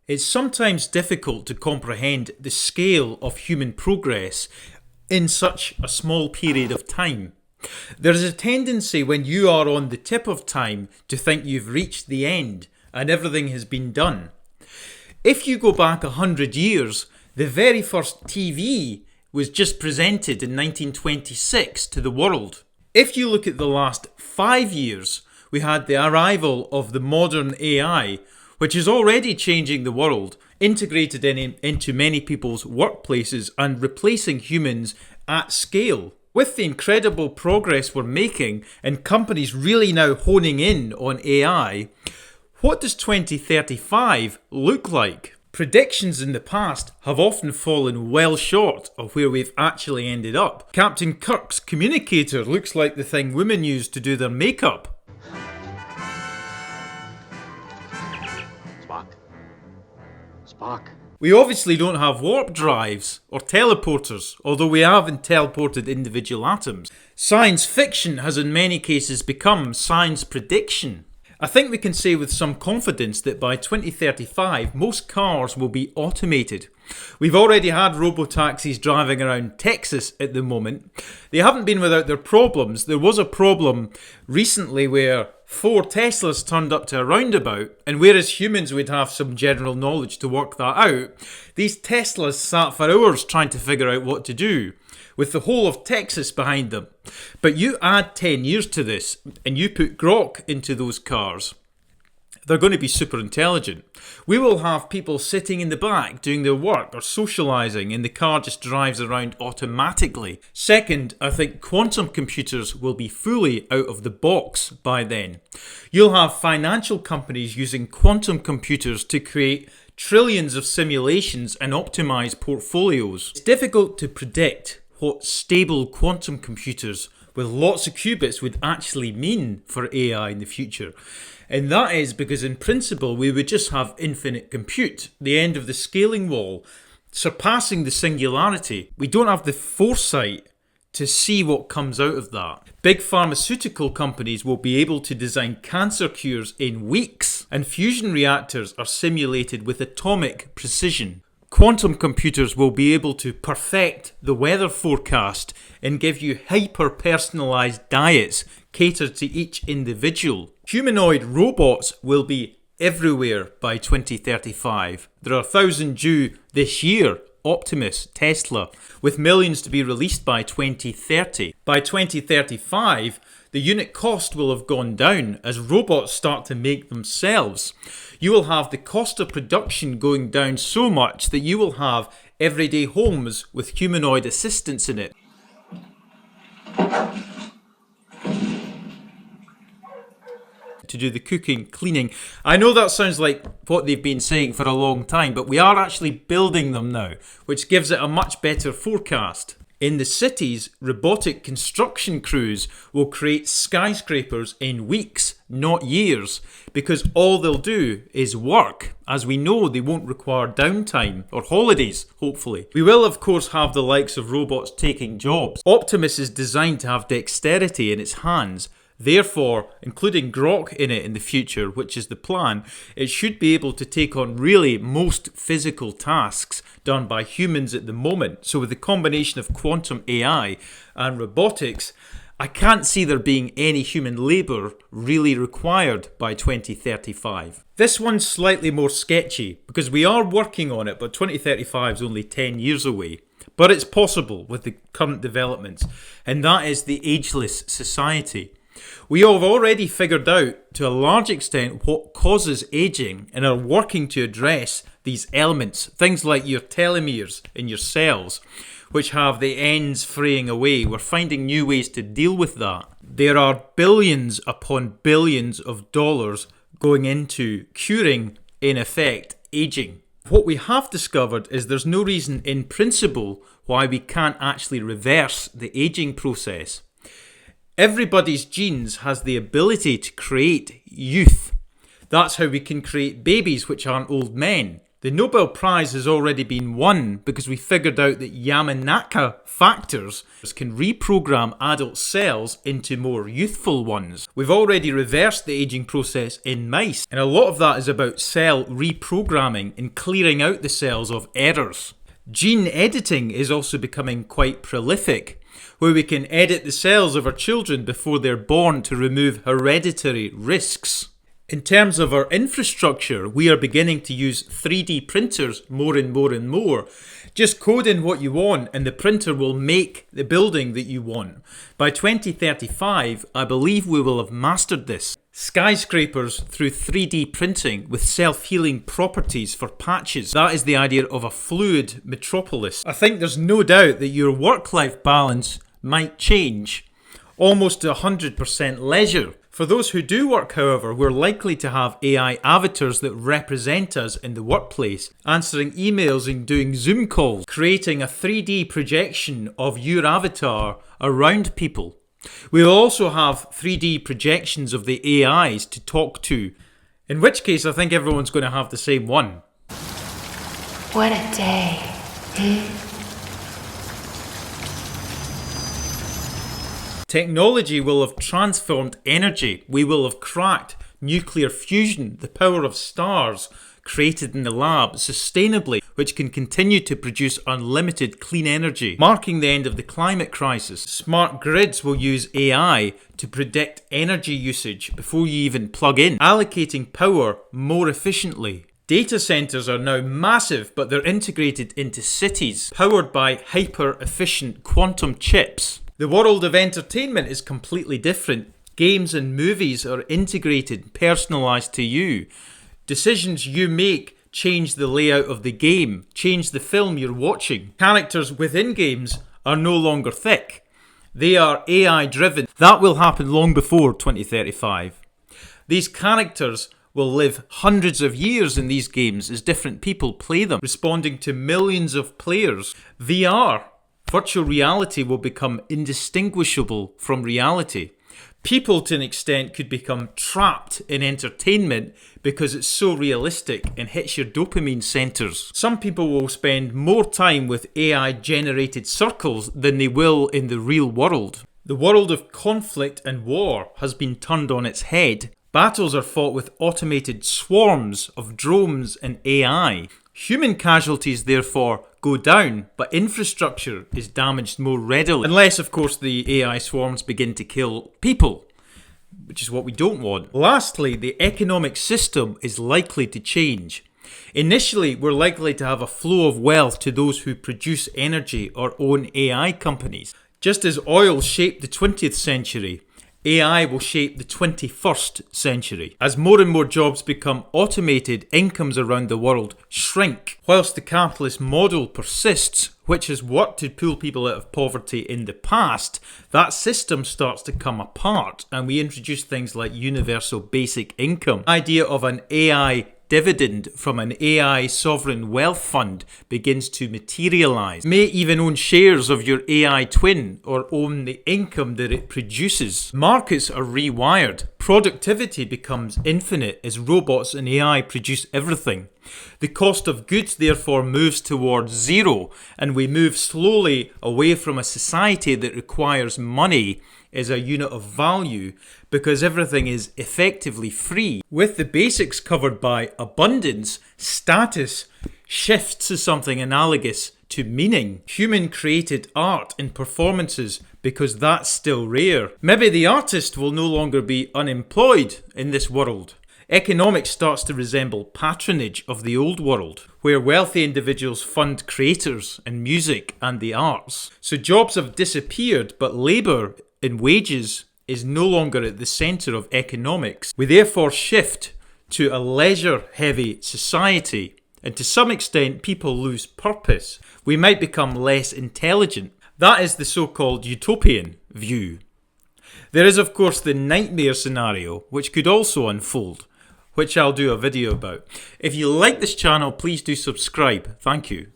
It's sometimes difficult to comprehend the scale of human progress in such a small period of time. There is a tendency when you are on the tip of time to think you've reached the end and everything has been done. If you go back 100 years, the very first TV was just presented in 1926 to the world. If you look at the last 5 years, we had the arrival of the modern AI, which is already changing the world, integrated into many people's workplaces and replacing humans at scale. With the incredible progress we're making and companies really now honing in on AI, what does 2035 look like? Predictions in the past have often fallen well short of where we've actually ended up. Captain Kirk's communicator looks like the thing women use to do their makeup. Spock. We obviously don't have warp drives or teleporters, although we haven't teleported individual atoms. Science fiction has in many cases become science prediction. I think we can say with some confidence that by 2035 most cars will be automated. We've already had robo-taxis driving around Texas at the moment. They haven't been without their problems. There was a problem recently where 4 Teslas turned up to a roundabout, and whereas humans would have some general knowledge to work that out, these Teslas sat for hours trying to figure out what to do, with the whole of Texas behind them. But you add 10 years to this, and you put Grok into those cars, they're going to be super intelligent. We will have people sitting in the back doing their work or socialising, and the car just drives around automatically. Second, I think quantum computers will be fully out of the box by then. You'll have financial companies using quantum computers to create trillions of simulations and optimise portfolios. It's difficult to predict what stable quantum computers with lots of qubits would actually mean for AI in the future. And that is because in principle we would just have infinite compute, the end of the scaling wall, surpassing the singularity. We don't have the foresight to see what comes out of that. Big pharmaceutical companies will be able to design cancer cures in weeks, and fusion reactors are simulated with atomic precision. Quantum computers will be able to perfect the weather forecast and give you hyper-personalised diets catered to each individual. Humanoid robots will be everywhere by 2035. There are 1,000 due this year, Optimus, Tesla, with millions to be released by 2030. By 2035, the unit cost will have gone down as robots start to make themselves. You will have the cost of production going down so much that you will have everyday homes with humanoid assistants in it. To do the cooking, cleaning. I know that sounds like what they've been saying for a long time, but we are actually building them now, which gives it a much better forecast. In the cities, robotic construction crews will create skyscrapers in weeks, not years, because all they'll do is work. As we know, they won't require downtime or holidays, hopefully. We will, of course, have the likes of robots taking jobs. Optimus is designed to have dexterity in its hands. Therefore, including Grok in it in the future, which is the plan, it should be able to take on really most physical tasks done by humans at the moment. So with the combination of quantum AI and robotics, I can't see there being any human labour really required by 2035. This one's slightly more sketchy because we are working on it, but 2035 is only 10 years away. But it's possible with the current developments, and that is the Ageless Society. We have already figured out to a large extent what causes aging and are working to address these elements, things like your telomeres in your cells, which have the ends fraying away. We're finding new ways to deal with that. There are billions upon billions of dollars going into curing, in effect, aging. What we have discovered is there's no reason in principle why we can't actually reverse the aging process. Everybody's genes has the ability to create youth. That's how we can create babies which aren't old men. The Nobel Prize has already been won because we figured out that Yamanaka factors can reprogram adult cells into more youthful ones. We've already reversed the aging process in mice, and a lot of that is about cell reprogramming and clearing out the cells of errors. Gene editing is also becoming quite prolific, where we can edit the cells of our children before they're born to remove hereditary risks. In terms of our infrastructure, we are beginning to use 3D printers more and more and more. Just code in what you want and the printer will make the building that you want. By 2035, I believe we will have mastered this. Skyscrapers through 3D printing with self-healing properties for patches. That is the idea of a fluid metropolis. I think there's no doubt that your work-life balance might change. Almost to 100% leisure. For those who do work, however, we're likely to have AI avatars that represent us in the workplace, answering emails and doing Zoom calls, creating a 3D projection of your avatar around people. We'll also have 3D projections of the AIs to talk to, in which case I think everyone's going to have the same one. What a day. Technology will have transformed energy. We will have cracked nuclear fusion, the power of stars created in the lab sustainably, which can continue to produce unlimited clean energy, marking the end of the climate crisis. Smart grids will use AI to predict energy usage before you even plug in, allocating power more efficiently. Data centers are now massive, but they're integrated into cities, powered by hyper-efficient quantum chips. The world of entertainment is completely different. Games and movies are integrated, personalised to you. Decisions you make change the layout of the game, change the film you're watching. Characters within games are no longer thick. They are AI driven. That will happen long before 2035. These characters will live hundreds of years in these games as different people play them, responding to millions of players. VR, virtual reality, will become indistinguishable from reality. People, to an extent, could become trapped in entertainment because it's so realistic and hits your dopamine centres. Some people will spend more time with AI-generated circles than they will in the real world. The world of conflict and war has been turned on its head. Battles are fought with automated swarms of drones and AI. Human casualties, therefore, go down, but infrastructure is damaged more readily. Unless, of course, the AI swarms begin to kill people, which is what we don't want. Lastly, the economic system is likely to change. Initially, we're likely to have a flow of wealth to those who produce energy or own AI companies. Just as oil shaped the 20th century, AI will shape the 21st century. As more and more jobs become automated, incomes around the world shrink. Whilst the capitalist model persists, which has worked to pull people out of poverty in the past, that system starts to come apart and we introduce things like universal basic income. The idea of an AI dividend from an AI sovereign wealth fund begins to materialise. You may even own shares of your AI twin or own the income that it produces. Markets are rewired. Productivity becomes infinite as robots and AI produce everything. The cost of goods therefore moves towards zero, and we move slowly away from a society that requires money as a unit of value because everything is effectively free. With the basics covered by abundance, status shifts to something analogous to meaning. Human created art and performances because that's still rare. Maybe the artist will no longer be unemployed in this world. Economics starts to resemble patronage of the old world, where wealthy individuals fund creators and music and the arts. So jobs have disappeared, but labour and wages is no longer at the centre of economics. We therefore shift to a leisure-heavy society, and to some extent people lose purpose. We might become less intelligent. That is the so-called utopian view. There is of course the nightmare scenario, which could also unfold, which I'll do a video about. If you like this channel, please do subscribe. Thank you.